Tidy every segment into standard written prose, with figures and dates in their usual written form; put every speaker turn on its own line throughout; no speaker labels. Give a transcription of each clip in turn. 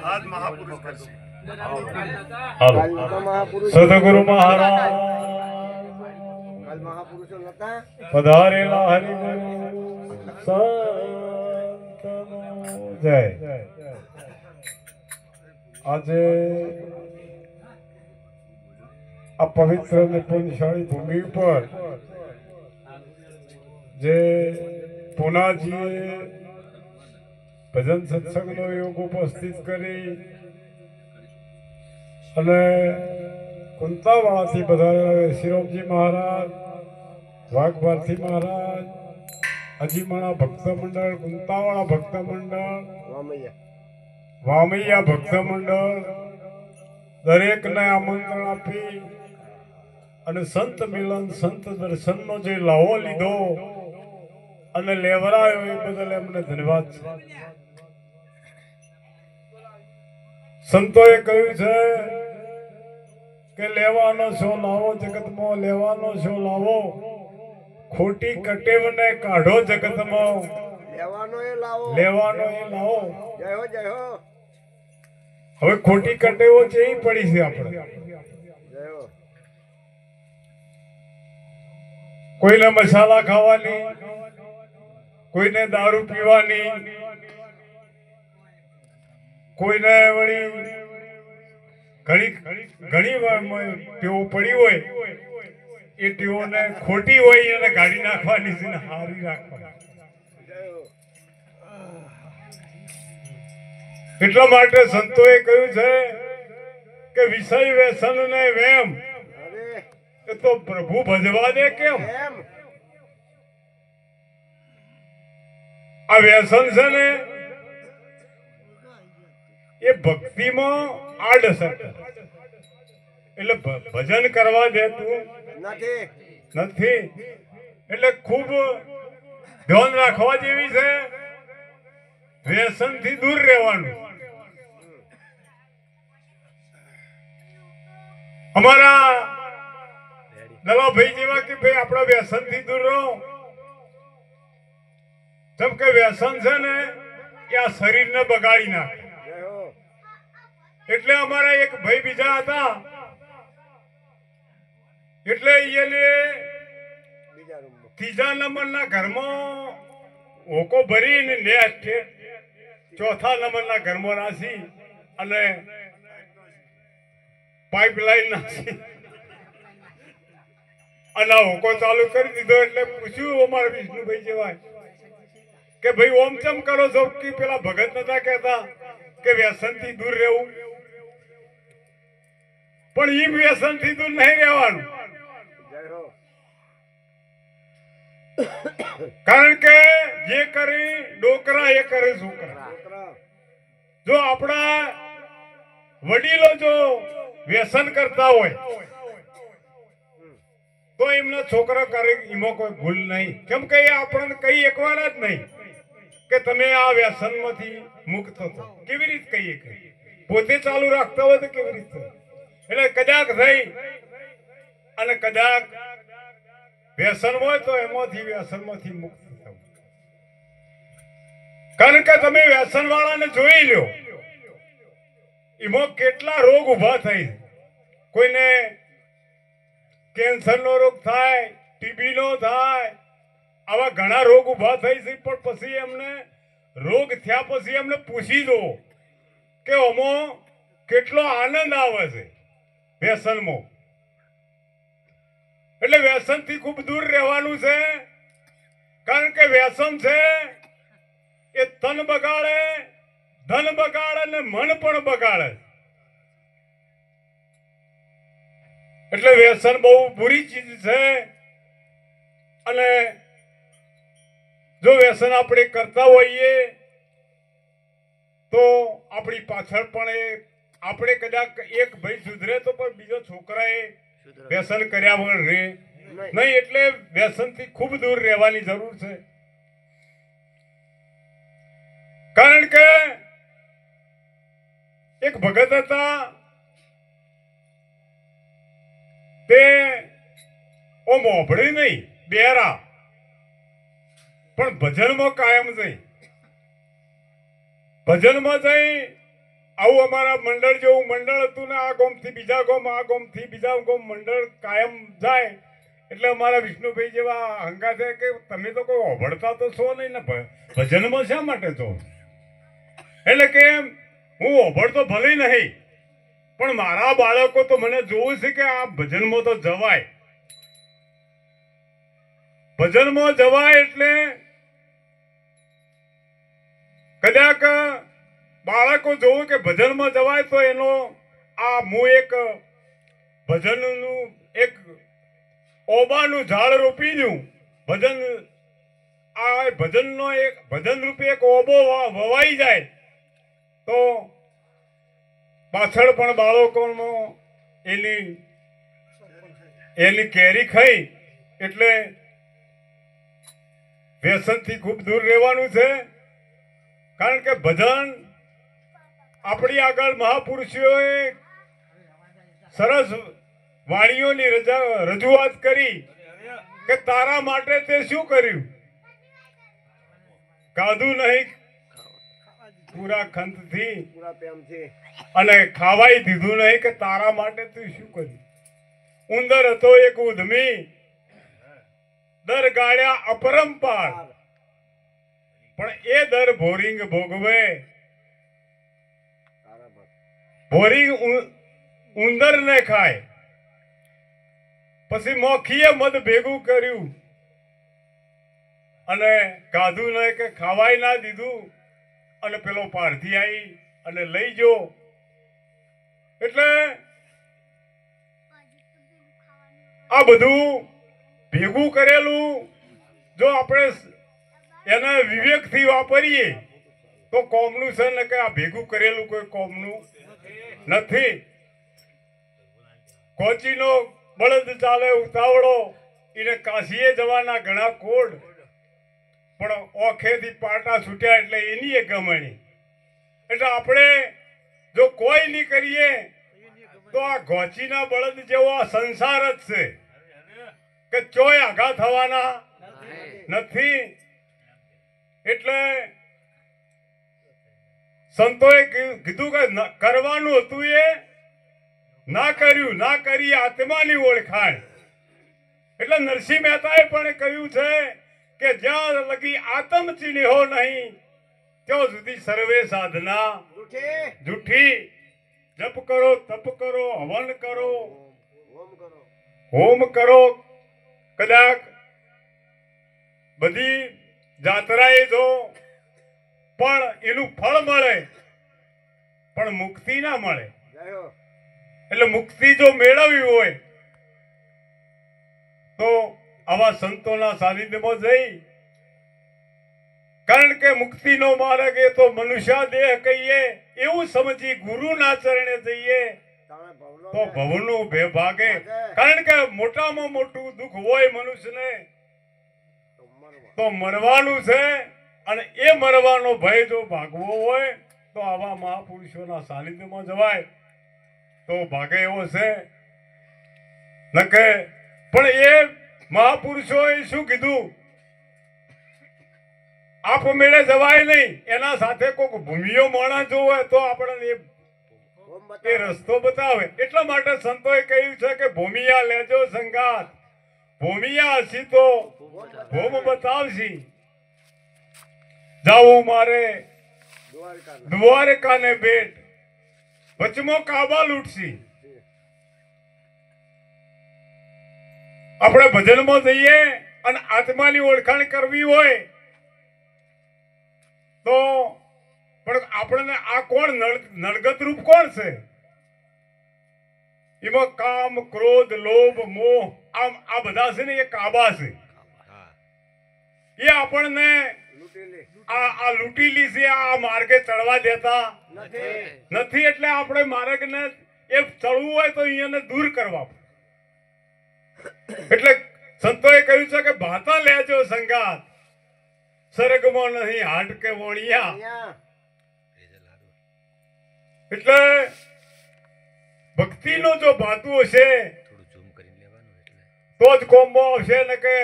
आज महापुरुष करશે
સદગુરુ મહારાજ પધારેલા હરિગુરુ સંતનો જય. આજે આ પવિત્ર અને પુણ્યશાળી ભૂમિ પર જે પૂનાજીએ ભજન સત્સંગનો યોગ ઉપસ્થિત કરી અને કુંતાવાળાથી બધા શિરોમજી મહારાજ, વાઘભારતી મહારાજ, અજીમાણા ભક્ત મંડળ, કુંતાવાળા ભક્ત મંડળ, વામૈયા ભક્ત મંડળ દરેકને આમંત્રણ આપી અને સંત મિલન સંત દર્શનનો જે લાવો લીધો અને લેવરાયો એ બદલ એમને ધન્યવાદ છે. સંતોએ કહ્યું છે કે લેવાનો છો લાવો જગતમાં, લેવાનો છો લાવો, ખોટી કટેવને કાઢો જગતમાં, લેવાનો એ લાવો. જય હો જય હો. હવે ખોટી કટેવો ચેવી પડી છે આપણે. કોઈને મસાલા ખાવાની, કોઈને દારૂ પીવાની, કોઈને વળી ઘણી ટેવો પડી હોય એ ટેવોને ખોટી હોય એને કાઢી નાખવાની છે ને હારી રાખવાની. એટલા માટે સંતોએ કહ્યું છે કે વિષય વ્યસન ને વેમ એ તો પ્રભુ ભજવા દે કેમ. આ વ્યસન છે ને એ ભક્તિમાં આડઅસર એટલે ભજન કરવા દેતું નથી. એટલે ખૂબ ધ્યાન રાખવા જેવી છે. વ્યસન થી દૂર રહેવાનું. અમારા દલાભાઈ જેવા કે ભાઈ આપણા વ્યસન થી દૂર રહો. જેમ કે વ્યસન છે ને એ આ શરીરને બગાડી નાખે. એટલે અમારા એક ભાઈ બીજા હતા, એટલે એને ત્રીજા નંબરના ઘરમાં હોકો ભરીને ચોથા નંબરના ઘરમાં નાસી અને પાઇપલાઇન નાસી અને હોકો ચાલુ કરી દીધો. એટલે પૂછ્યું અમારા વિષ્ણુભાઈ જેવા કે ભાઈ ઓમ ચમ કરો છો કે પેલા ભગત નતા કહેતા કે વ્યસન થી દૂર રહેવું, પણ ઈ વ્યસન થી દૂર નહીં રહેવાનું. કારણ કે જે કરી ડોકરા એ કરે છોકરા. જો આપણા વડીલો જો વ્યસન કરતા હોય તો એમના છોકરા કરે એમાં કોઈ ભૂલ નહીં. કેમ કે એ આપણને કઈ એકવાના જ નહીં કે તમે આ વ્યસન માંથી મુક્ત થો. કેવી રીતે કહીએ? પોતે ચાલુ રાખતા હોય તો કેવી રીતે? એટલે કદાચ થઈ અને કદાચ વ્યસન હોય તો એમાંથી વ્યસનમાંથી મુક્ત થવું. કારણ કે તમે વ્યસન વાળાને જોઈ લો, એમાં કેટલા રોગ ઉભા થઈ. કોઈને કેન્સર નો રોગ થાય, ટીબી નો થાય, આવા ઘણા રોગ ઉભા થઈ છે. પણ પછી એમને રોગ થયા પછી એમને પૂછી દો કે આમાં કેટલો આનંદ આવે છે વ્યસનમાં. એટલે વ્યસન થી ખૂબ દૂર રહેવાનું છે. કારણ કે વ્યસન છે એ તન બગાડે, ધન બગાડે ને મન પણ બગાડે. એટલે વ્યસન બહુ બુરી ચીજ છે. અને જો વ્યસન આપણે કરતા હોઈએ તો આપણી પાછળ પણ આપણે કદાચ એક ભાઈ સુધરે તો પણ બીજો છોકરાએ વ્યસન કર્યા વગર રહે નહીં. એટલે વ્યસન થી ખૂબ દૂર રહેવાની જરૂર છે. કારણ કે એક ભગત હતા ઓ મોભળી નહીં બેરા, પણ ભજનમાં કાયમ જઈ, ભજનમાં જઈ આવું અમારા મંડળ જેવું મંડળ હતું ને, આ ગોમથી બીજા ગોમ, આ ગોમથી બીજા ગોમ મંડળ કાયમ જાય. એટલે અમારા વિષ્ણુભાઈ જેવા હંગા છે કે તમે તો કોઈ ઓભળતા તો છો નહીં ને, ભજનમાં શા માટે છો? એટલે કે હું ઓભળતો ભલે નહીં, પણ મારા બાળકો તો મને જોવું છે કે આ ભજનમાં તો જવાય, ભજનમાં જવાય. એટલે કદાચ બાળકો જોવું કે ભજનમાં જવાય તો એનો આ હું એક ભજનનું એક ઓબાનું ઝાડ રોપી દઉં. ભજન આ ભજનનો એક ભજન રૂપે એક ઓબો વવાઈ જાય તો પાછળ પણ બાળકોનો એની કેરી ખાઈ. એટલે વ્યસનથી ખૂબ દૂર રહેવાનું છે. કારણ કે ભજન આપણી આગળ મહાપુરુષોએ સરસ વાણીઓની રજૂઆત કરી કે તારા માટે તે શું કર્યું, કાધું નહીં પૂરા ખંતથી અને ખાવાય દીધું નહીં કે તારા માટે તું શું કર્યું. ઉંદર હતો એક ઉધમી, દર ગાળ્યા અપરંપાર, પણ એ દર ભોરિંગ ભોગવે. ભોરિંગ ઉંદર ને ખાય, પછી મોખીએ મધ ભેગું કર્યું અને કાધું નહીં કે ખાવાય ના દીધું, અને પેલો પારધી આવી અને લઈ ગયો. એટલે આ બધું ભેગું કરેલું જો આપણે એને વિવેકથી વાપરીએ તો કોમનું છે ને, કે આ ભેગું કરેલું કોઈ કોમનું નથી. કોચીનો બળદ ચાલે ઉતાવળો, એને કાશીએ જવાના ઘણા કોડ, પણ ઓખેથી પાટા છૂટ્યા એટલે એની એ ગમણી. એટલે આપણે જો કોઈ નહીં કરીએ તો આ ગોચીના બળદ જેવો આ સંસાર જ છે કે ચોય આઘા થવાના નથી. એટલે સંતોએ કીધું કે કરવાનું હતું એ ના કર્યું, ના કરી આત્માની ઓળખાણ. એટલે નરસિંહ મહેતાએ પણ કહ્યું છે કે જ્યાં લગી આત્મ ચીન્હો નહીં ત્યાં સુધી સર્વે સાધના જૂઠી. જપ કરો, તપ કરો, હવન કરો, હોમ કરો, કદાચ બધી જાત્રાએ જો પણ એનું ફળ મળે પણ મુક્તિ ના મળે. એટલે મુક્તિ જો મેળવવી હોય તો આવા સંતોના સાનિધ્યમાં જઈ, કારણ કે મુક્તિનો માર્ગ એ તો મનુષ્ય દેહ કહીએ એવું સમજી ગુરુના ચરણે જઈએ તો ભવનું ભે ભાગે. કારણ કે મોટામાં મોટું દુઃખ હોય મનુષ્યને તો મરવાનું છે, અને એ મરવાનો ભય જો ભાગવો હોય તો આવા મહાપુરુષોના સાનિધ્યમાં જવાય તો ભાગે એવો છે. નકે પણ એ મહાપુરુષોએ શું કીધું, આપમેળે જવાય નહીં, એના સાથે કોઈક ભૂમિયો માણસ જો હોય તો આપણને એ રસ્તો બતાવે. એટલા માટે સંતોએ કહ્યું છે કે ભૂમિયા લેજો સંગાત, ભૂમિયા હસી તો ભૂમ બતાવશી. જાવું મારે દ્વારકા ને બેટ, વચમાં કાબા લૂટશી. આપણે ભજનમાં જઈએ અને આત્માની ઓળખાણ કરવી હોય તો પણ આપણને આ કોણ નડગત રૂપ કોણ છે? એમાં કામ, ક્રોધ, લોભ, મોહ આ બધા છે ને એ કાબા છે. એ આપણને આ લૂંટીલી છે, આ માર્ગે ચડવા દેતા નથી. એટલે આપણે માર્ગને એ ચડવું હોય તો અહીંયાને દૂર કરવા. એટલે સંતોએ કહ્યું છે કે ભાતા લેજો સંગાત, સ્વર્ગમાં નહીં હાટ કે વણિયા. એટલે ભક્તિનો જો ભાતું હશે તો જ કોમમાં આવશે ને કે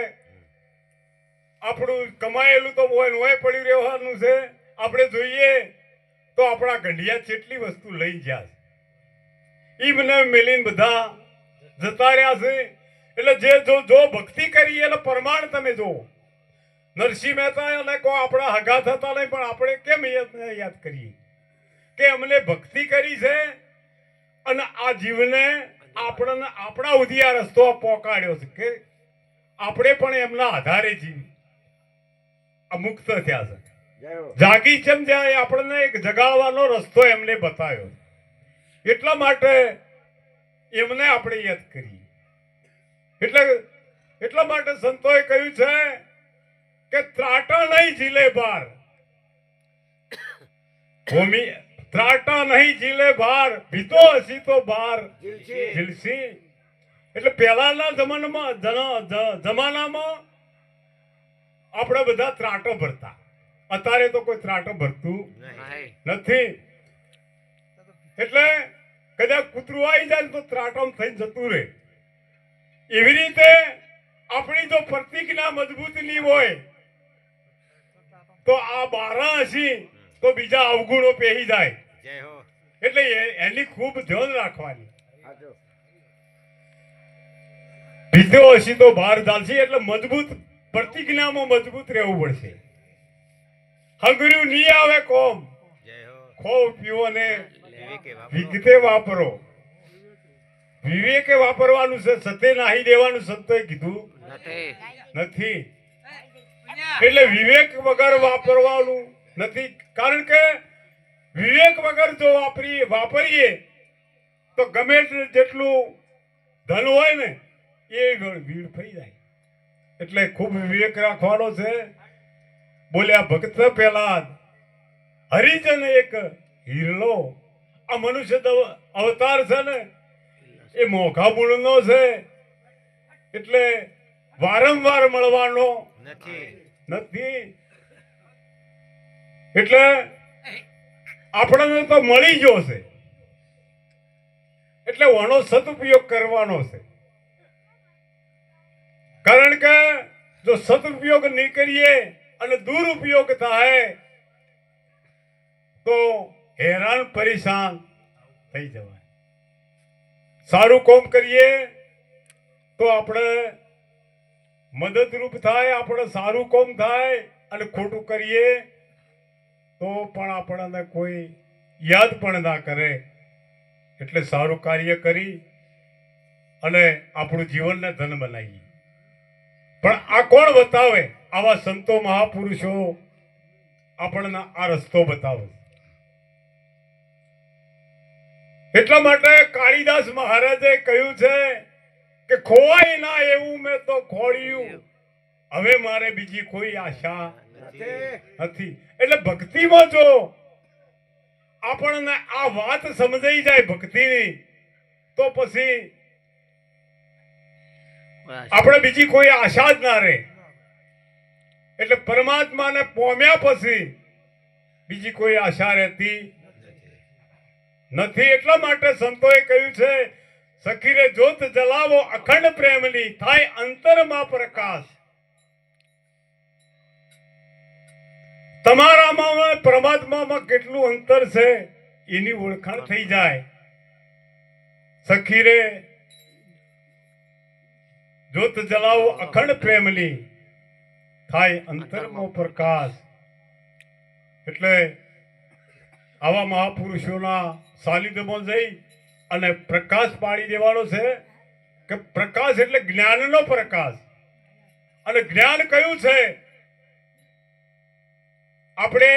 આપણું કમાયેલું તો હોય પડી રહેવાનું છે. આપણે જોઈએ તો આપણા ગંઢિયા જેટલી વસ્તુ લઈ ગયા છે, ઈ મને મેલીને બધા જતા રહ્યા છે. એટલે જે જો ભક્તિ કરી એટલે પ્રમાણ તમે જુઓ. નરસિંહ મહેતા અને કો આપણા હગા થતા નહીં, પણ આપણે કેમ યાદ કરીએ કે અમને ભક્તિ કરી છે અને આ જીવને આપણને આપણા સુધી આ રસ્તો પહોંચાડ્યો છે કે આપણે પણ એમના આધારે જીવી મુક્ત થયા છે. જાગી ચમ જાય આપણને એક જગાડવાનો રસ્તો એમને બતાવ્યો. એટલા માટે એમને આપણે યાદ કરીએ. એટલા માટે સંતોએ કહ્યું છે કે ત્રાટા નહીં ઝીલે બાર, ભૂમિ ત્રાટા નહીં ઝીલે બાર, ભીતો હસી તો બાર ઝીલસી. એટલે પહેલાના જમાનામાં આપણે બધા ત્રાટો ભરતા. અત્યારે તો કોઈ ત્રાટો ભરતું નથી. એટલે કદાચ કૂતરું આવી જાય તો ત્રાટો થઈને જતું રહે. એવી રીતે આપણી જો પ્રતિજ્ઞા મજબૂત નહીં હોય તો આ 82 તો બીજા અવગુણો પહેરી જાય. એટલે એની ખૂબ ધ્યાન રાખવાની. ભીતો હસી તો બહાર ચાલશે. એટલે મજબૂત પ્રતિજ્ઞામાં મજબૂત રહેવું પડશે. હંગર્યું નહીં આવે કોમ, ખો પીવો ને વિગતે વાપરો. વિવેકે વાપરવાનું છે, સતે નાહી દેવાનું સંતોએ કીધું નથી. એટલે વિવેક વગર વાપરવાનું નથી. કારણ કે વિવેક વગર જો વાપરીએ તો ગમે જેટલું ધન હોય ને એ ભીડ થઈ જાય. એટલે ખૂબ વિવેક રાખવાનો છે. બોલ્યા ભક્ત પહેલા હરિજન એક હિરલો. આ મનુષ્ય અવતાર છે ને એ મોઘા મૂળનો છે. એટલે વારંવાર મળવાનો નથી. એટલે આપણને તો મળી ગયો છે, એટલે એનો સદુપયોગ કરવાનો છે. કારણ કે જો સદુપયોગ નહીં કરીએ અને દુરુપયોગ થાય તો હેરાન પરેશાન થઈ જવાય. સારું કામ કરીએ તો આપણે મદદરૂપ થાય, આપણે સારું કામ થાય. અને ખોટું કરીએ તો પણ આપણને કોઈ યાદ પણ ના કરે. એટલે સારું કાર્ય કરી અને આપણું જીવનને ધન બનાવીએ. પણ આ કોણ બતાવે? આવા સંતો મહાપુરુષો આપણને આ રસ્તો બતાવે. એટલા માટે કાળીદાસ મહારાજે કહ્યું છે કે ખોવાય ના એવું મેં તો ખોળ્યું, હવે મારે બીજી કોઈ આશા નથી. એટલે ભક્તિમાં જો આપણને આ વાત સમજાઈ જાય ભક્તિની તો પછી આપણે બીજી કોઈ આશા જ ના રહે. એટલે પરમાત્માને પોમ્યા પછી બીજી કોઈ આશા રહેતી નથી. એટલા માટે સંતોએ કહ્યું છે સખી રે જ્યોત જલાવો અખંડ પ્રેમની, થાય અંતરમાં પ્રકાશ. તમારામાં પરમાત્મામાં કેટલું અંતર છે એની ઓળખાણ થઈ જાય. સખી રે જ્યોત જલાવો અખંડ પ્રેમની, થાય અંતરમાં પ્રકાશ. એટલે આવા મહાપુરુષોના સાનિધ્યમાં જઈ અને પ્રકાશ પાડી દેવાનો છે. કે પ્રકાશ એટલે જ્ઞાનનો પ્રકાશ. અને જ્ઞાન કયું છે? આપણે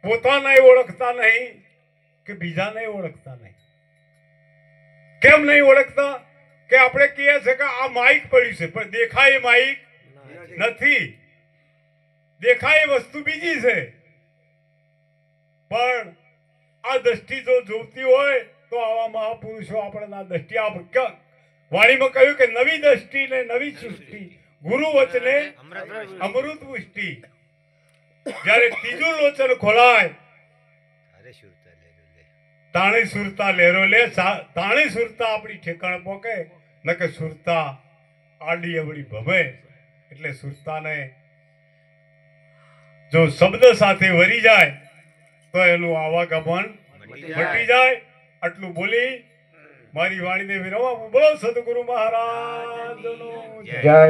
પોતાને ઓળખતા નહીં કે બીજાને ઓળખતા નહીં. કેમ નહીં ઓળખતા? કે આપણે કહીએ છે કે આ માઇક પડ્યું છે, પણ દેખાય માઇક નથી. દેખાય વસ્તુ બીજી છે. પણ આ દ્રષ્ટિ જો જોતી હોય તો આવા મહાપુરુષો આપણને આ દ્રષ્ટિ વાણીમાં કહ્યું કે નવી દ્રષ્ટિ ને નવી સૃષ્ટિ, ગુરુ વચને અમૃત પુષ્ટિ. જયારે ત્રીજું લોચન ખોલાય તાણી સુરતા લહેરો લે. તાણી સુરતા આપણી ઠેકાણે પોકે ન કે સુરતા આડી અવળી ભમે એટલે સુરતાને જો શબ્દ સાથે વરી જાય તો એનું આવાગમન મટી જાય. આટલું બોલી મારી વાણીને વિરામ આપું. બોલો સદગુરુ મહારાજનો જય.
જય